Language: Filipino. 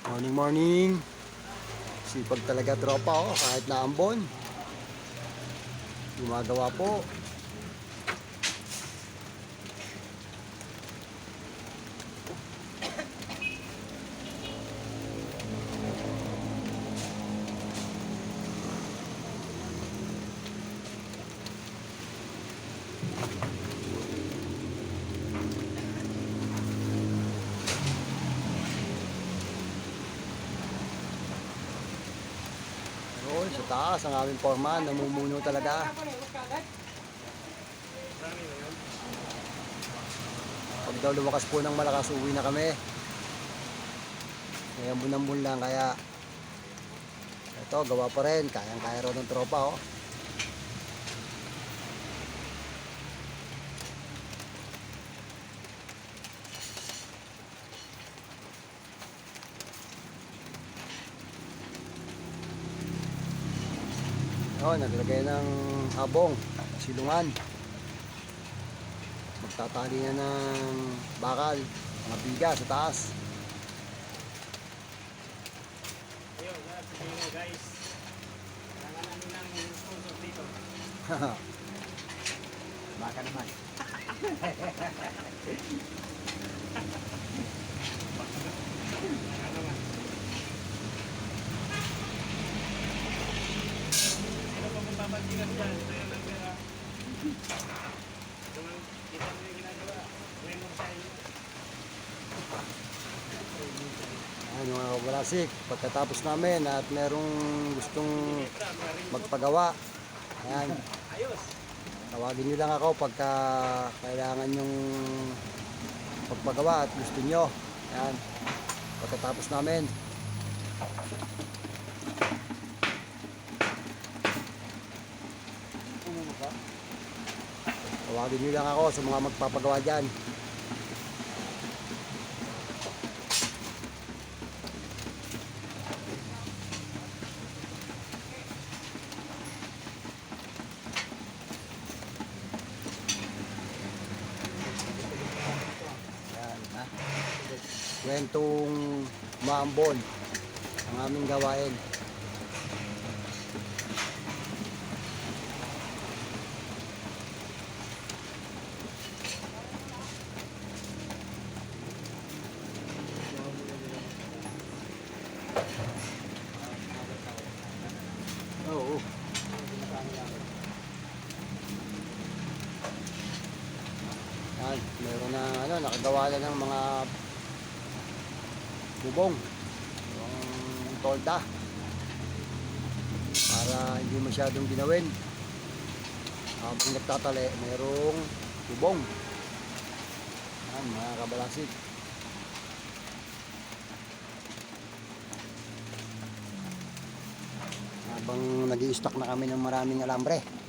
Morning, morning. Sipag talaga tropa, oh. Kahit na ambon. Gumagawa po. Ayun, sa taas ang aming foreman. Namumuno talaga. Pag daw lumakas po ng malakas, uwi na kami. Ngayon bunambun lang, kaya ito, gawa pa rin. Kayang-kaya raw ng tropa, oh. Oh, naglagay ng habong, silungan. Magtatali na ng bakal, mga biga sa taas. Ayun, sabihin mo guys. Kailangan namin ng sponsor dito. Baka naman. Kailangan naman. Sino pa kung babagsigan dyan? Sa'yo lang pera. Kita mo yung ginagawa. Remove sa inyo. Ayan mga kabalasik, pagkatapos namin at merong gustong magpagawa, ayan, Ayos. tawagin nyo lang ako pagka kailangan yung magpagawa at gusto nyo. Ayan, pagkatapos namin. Tawagin nyo lang ako sa mga magpapagawa dyan. Ayan, ha? Kwentong maambon ang aming gawain. Oo. Yan, meron na ano, nakagawa na ng mga bubong. Yung tolda. Para hindi masyadong ginawin. Habang nagtatali, merong bubong. Yan, mga kabalasik. Habang nag-i-stock na kami ng maraming alambre.